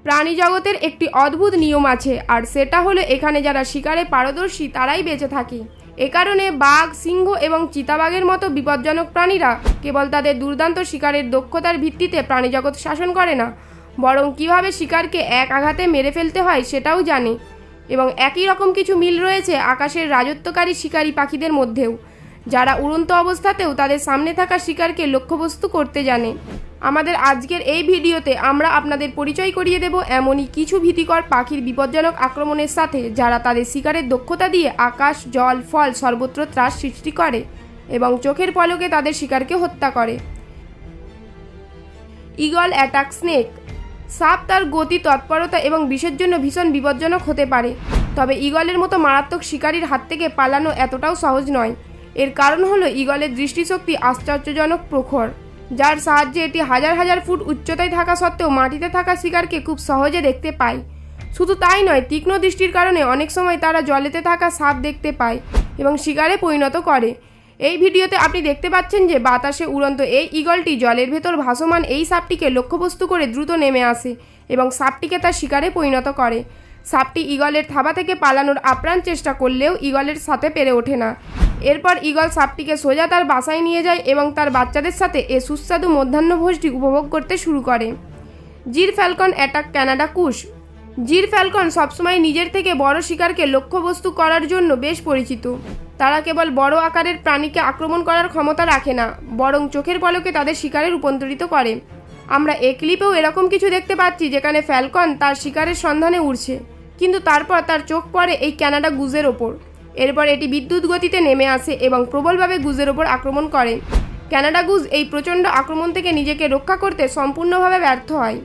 প্রাণী জগতের একটি অদ্ভুত নিয়ম আছে, আর সেটা হলো এখানে যারা শিকারে পারদর্শী তারাই বেঁচে থাকে। এ কারণে বাঘ, সিংহ এবং চিতাবাঘের মতো বিপজ্জনক প্রাণীরা কেবল তাদের দুর্দান্ত শিকারের দক্ষতার ভিত্তিতে প্রাণীজগৎ শাসন করে না, বরং কীভাবে শিকারকে এক আঘাতে মেরে ফেলতে হয় সেটাও জানে। এবং একই রকম কিছু মিল রয়েছে আকাশের রাজত্বকারী শিকারী পাখিদের মধ্যেও, যারা উড়ন্ত অবস্থাতেও তাদের সামনে থাকা শিকারকে লক্ষ্যবস্তু করতে জানে। আমাদের আজকের এই ভিডিওতে আমরা আপনাদের পরিচয় করিয়ে দেব এমনই কিছু ভীতিকর পাখির বিপজ্জনক আক্রমণের সাথে, যারা তাদের শিকারের দক্ষতা দিয়ে আকাশ, জল, ফল সর্বত্র ত্রাস সৃষ্টি করে এবং চোখের পলকে তাদের শিকারকে হত্যা করে। Eagle attack snake. সাপ তার গতি, তৎপরতা এবং বিষের জন্য ভীষণ বিপজ্জনক হতে পারে, তবে ঈগলের মতো মারাত্মক শিকারীর হাত থেকে পালানো এতটাও সহজ নয়। এর কারণ হলো ঈগলের দৃষ্টিশক্তি আশ্চর্যজনক প্রখর, যার সাহায্যে এটি হাজার হাজার ফুট উচ্চতায় থাকা সত্ত্বেও মাটিতে থাকা শিকারকে খুব সহজে দেখতে পায়। শুধু তাই নয়, তীক্ষ্ণ দৃষ্টির কারণে অনেক সময় তারা জলেতে থাকা সাপ দেখতে পায় এবং শিকারে পরিণত করে। এই ভিডিওতে আপনি দেখতে পাচ্ছেন যে বাতাসে উড়ন্ত এই ঈগলটি জলের ভেতর ভাসমান এই সাপটিকে লক্ষ্যবস্তু করে দ্রুত নেমে আসে এবং সাপটিকে তার শিকারে পরিণত করে। সাপটি ঈগলের থাবা থেকে পালানোর আপ্রাণ চেষ্টা করলেও ঈগলের সাথে পেরে ওঠে না। এরপর ঈগল সাপটিকে সোজা তার বাসায় নিয়ে যায় এবং তার বাচ্চাদের সাথে এ সুস্বাদু মধ্যাহ্নভোজটি উপভোগ করতে শুরু করে। জির ফ্যালকন অ্যাটাক কানাডা কুশ। জির ফ্যালকন সবসময় নিজের থেকে বড় শিকারকে লক্ষ্যবস্তু করার জন্য বেশ পরিচিত। তারা কেবল বড় আকারের প্রাণীকে আক্রমণ করার ক্ষমতা রাখে না, বরং চোখের পলকে তাদের শিকারে রূপান্তরিত করে। আমরা এই ক্লিপেও এরকম কিছু দেখতে পাচ্ছি যেখানে ফ্যালকন তার শিকারের সন্ধানে উড়ছে, কিন্তু তারপর তার চোখ পড়ে এই কানাডা গুজের ওপর। এরপর এটি বিদ্যুৎ গতিতে নেমে আসে এবং প্রবলভাবে গুজের ওপর আক্রমণ করে। কানাডা গুজ এই প্রচণ্ড আক্রমণ থেকে নিজেকে রক্ষা করতে সম্পূর্ণভাবে ব্যর্থ হয়,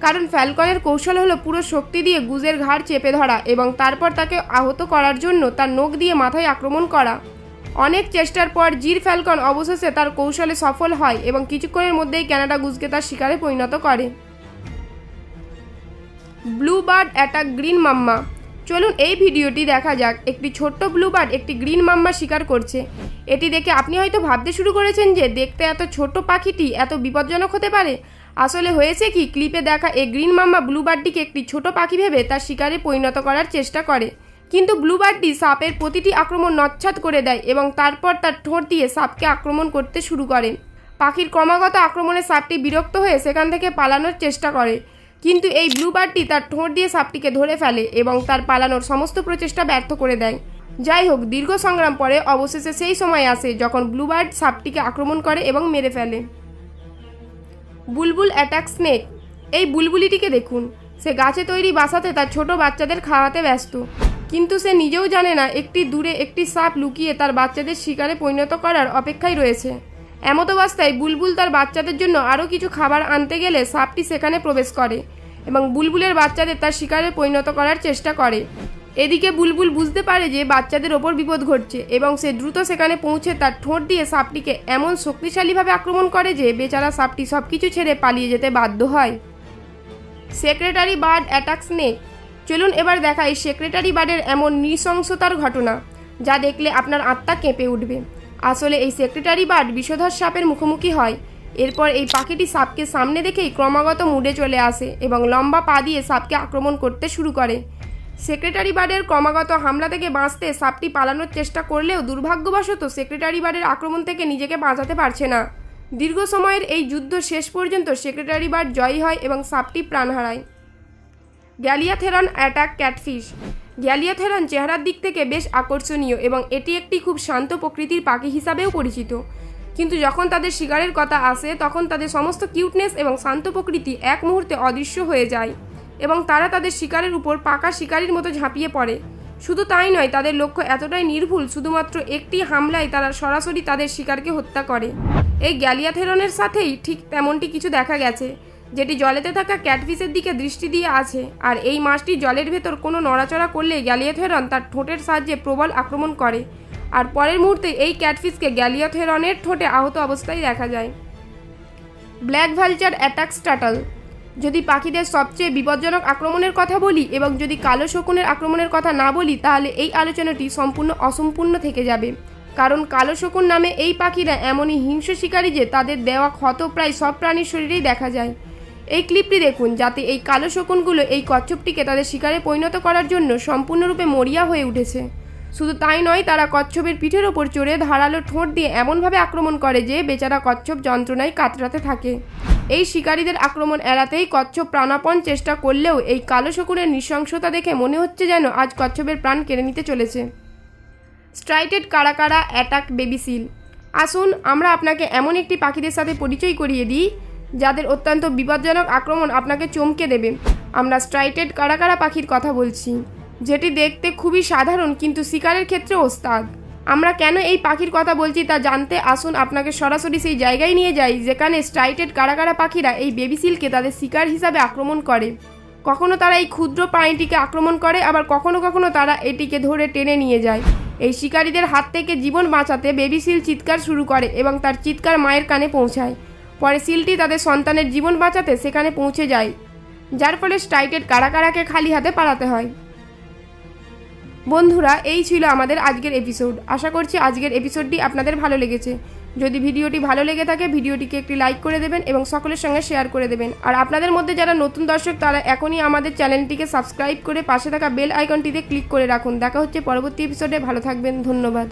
কারণ ফ্যালকনের কৌশল হলো পুরো শক্তি দিয়ে গুজের ঘাড় চেপে ধরা এবং তারপর তাকে আহত করার জন্য তার নখ দিয়ে মাথায় আক্রমণ করা। অনেক চেষ্টার পর জির ফ্যালকন অবশেষে তার কৌশলে সফল হয় এবং কিছুক্ষণের মধ্যেই কানাডা গুজকে তার শিকারে পরিণত করে। ব্লু বার্ড অ্যাটাক গ্রিন মাম্মা। চলুন এই ভিডিওটি দেখা যাক। একটি ছোট্ট ব্লু বার্ড একটি গ্রিন মাম্মা শিকার করছে। এটি দেখে আপনি হয়তো ভাবতে শুরু করেছেন যে দেখতে এত ছোট্ট পাখিটি এত বিপজ্জনক হতে পারে। আসলে হয়েছে কি, ক্লিপে দেখা এই গ্রিন মাম্মা ব্লু বার্ডটিকে একটি ছোট পাখি ভেবে তার শিকারে পরিণত করার চেষ্টা করে, কিন্তু ব্লু বার্ডটি সাপের প্রতিটি আক্রমণ নচ্ছাদ করে দেয় এবং তারপর তার ঠোঁট দিয়ে সাপকে আক্রমণ করতে শুরু করে। পাখির ক্রমাগত আক্রমণে সাপটি বিরক্ত হয়ে সেখান থেকে পালানোর চেষ্টা করে, কিন্তু এই ব্লু বার্ডটি তার ঠোঁট দিয়ে সাপটিকে ধরে ফেলে এবং তার পালানোর সমস্ত প্রচেষ্টা ব্যর্থ করে দেয়। যাই হোক, দীর্ঘ সংগ্রাম পরে অবশেষে সেই সময় আসে যখন ব্লু বার্ড সাপটিকে আক্রমণ করে এবং মেরে ফেলে। বুলবুল অ্যাটাক স্নেক। এই বুলবুলিটিকে দেখুন, সে গাছে তৈরি বাসাতে তার ছোট বাচ্চাদের খাওয়াতে ব্যস্ত, কিন্তু সে নিজেও জানে না একটি দূরে একটি সাপ লুকিয়ে তার বাচ্চাদের শিকারে পরিণত করার অপেক্ষায় রয়েছে। এমত অবস্থায় বুলবুল তার বাচ্চাদের জন্য আরও কিছু খাবার আনতে গেলে সাপটি সেখানে প্রবেশ করে এবং বুলবুলের বাচ্চাদের তার শিকারে পরিণত করার চেষ্টা করে। এদিকে বুলবুল বুঝতে পারে যে বাচ্চাদের ওপর বিপদ ঘটছে এবং সে দ্রুত সেখানে পৌঁছে তার ঠোঁট দিয়ে সাপটিকে এমন শক্তিশালীভাবে আক্রমণ করে যে বেচারা সাপটি সব কিছু ছেড়ে পালিয়ে যেতে বাধ্য হয়। Secretary bird attack snake. চলুন এবার দেখাই সেক্রেটারি বার্ডের এমন নৃশংসতার ঘটনা যা দেখলে আপনার আত্মা কেঁপে উঠবে। আসলে এই সেক্রেটারি বার্ড বিষধর সাপের মুখোমুখি হয়। এরপর এই পাখিটি সাপকে সামনে দেখেই ক্রমাগত মুডে চলে আসে এবং লম্বা পা দিয়ে সাপকে আক্রমণ করতে শুরু করে। সেক্রেটারি বার্ডের ক্রমাগত হামলা থেকে বাঁচতে সাপটি পালানোর চেষ্টা করলেও দুর্ভাগ্যবশত সেক্রেটারি বার্ডের আক্রমণ থেকে নিজেকে বাঁচাতে পারছে না। দীর্ঘ সময়ের এই যুদ্ধ শেষ পর্যন্ত সেক্রেটারি বার্ড জয়ী হয় এবং সাপটি প্রাণ হারায়। গ্যালিয়াথেরন অ্যাটাক ক্যাটফিশ। গ্যালিয়াথেরন চেহারার দিক থেকে বেশ আকর্ষণীয় এবং এটি একটি খুব শান্ত প্রকৃতির পাখি হিসাবেও পরিচিত, কিন্তু যখন তাদের শিকারের কথা আসে তখন তাদের সমস্ত কিউটনেস এবং শান্ত প্রকৃতি এক মুহূর্তে অদৃশ্য হয়ে যায় এবং তারা তাদের শিকারের উপর পাকা শিকারীর মতো ঝাঁপিয়ে পড়ে। শুধু তাই নয়, তাদের লক্ষ্য এতটাই নির্ভুল, শুধুমাত্র একটি হামলায় তারা সরাসরি তাদের শিকারকে হত্যা করে। এই গ্যালিয়াথেরনের সাথেই ঠিক তেমনটি কিছু দেখা গেছে, যেটি জলেতে থাকা ক্যাটফিশের দিকে দৃষ্টি দিয়ে আছে, আর এই মাছটি জলের ভেতর কোনো নড়াচড়া করলে গ্যালিয়াথেরন তার ঠোঁটের সাহায্যে প্রবল আক্রমণ করে, আর পরের মুহূর্তে এই ক্যাটফিশকে গ্যালিয়াথেরনের ঠোঁটে আহত অবস্থায় দেখা যায়। Black vulture attack startle. যদি পাখিদের সবচেয়ে বিপজ্জনক আক্রমণের কথা বলি এবং যদি কালো শকুনের আক্রমণের কথা না বলি, তাহলে এই আলোচনাটি সম্পূর্ণ অসম্পূর্ণ থেকে যাবে, কারণ কালো শকুন নামে এই পাখিরা এমনই হিংস্র শিকারী যে তাদের দেওয়া ক্ষত প্রায় সব প্রাণীর শরীরেই দেখা যায়। এই ক্লিপটি দেখুন, যাতে এই কালো শকুনগুলো এই কচ্ছপটিকে তাদের শিকারে পরিণত করার জন্য সম্পূর্ণরূপে মরিয়া হয়ে উঠেছে। শুধু তাই নয়, তারা কচ্ছপের পিঠের ওপর চড়ে ধারালো ঠোঁট দিয়ে এমনভাবে আক্রমণ করে যে বেচারা কচ্ছপ যন্ত্রণায় কাতরাতে থাকে। এই শিকারীদের আক্রমণ এড়াতেই কচ্ছপ প্রাণাপণ চেষ্টা করলেও এই কালো শকুনের নৃশংসতা দেখে মনে হচ্ছে যেন আজ কচ্ছপের প্রাণ কেড়ে নিতে চলেছে। Striated caracara attack baby seal. আসুন আমরা আপনাকে এমন একটি পাখিদের সাথে পরিচয় করিয়ে দিই যাদের অত্যন্ত বিপজ্জনক আক্রমণ আপনাকে চমকে দেবে। আমরা স্ট্রাইটেড কারাকারা পাখির কথা বলছি, যেটি দেখতে খুবই সাধারণ কিন্তু শিকারের ক্ষেত্রে ওস্তাদ। আমরা কেন এই পাখির কথা বলছি তা জানতে আসুন আপনাকে সরাসরি সেই জায়গায় নিয়ে যাই যেখানে স্ট্রাইটেড কারাকারা পাখিরা এই বেবি সিলকে তাদের শিকার হিসাবে আক্রমণ করে। কখনো তারা এই ক্ষুদ্র প্রাণীটিকে আক্রমণ করে, আবার কখনো কখনো তারা এটিকে ধরে টেনে নিয়ে যায়। এই শিকারীদের হাত থেকে জীবন বাঁচাতে বেবি সিল চিৎকার শুরু করে এবং তার চিৎকার মায়ের কানে পৌঁছায়। পরে সিলটি তাদের সন্তানের জীবন বাঁচাতে সেখানে পৌঁছে যায়, যার ফলে স্ট্রাইটেড কারাকারাকে খালি হাতে পালাতে হয়। বন্ধুরা, এই ছিল আমাদের আজকের এপিসোড। আশা করছি আজকের এপিসোডটি আপনাদের ভালো লেগেছে। যদি ভিডিওটি ভালো লেগে থাকে ভিডিওটিকে একটি লাইক করে দেবেন এবং সকলের সঙ্গে শেয়ার করে দেবেন। আর আপনাদের মধ্যে যারা নতুন দর্শক তারা এখনই আমাদের চ্যানেলটিকে সাবস্ক্রাইব করে পাশে থাকা বেল আইকনটিতে ক্লিক করে রাখুন। দেখা হচ্ছে পরবর্তী এপিসোডে। ভালো থাকবেন, ধন্যবাদ।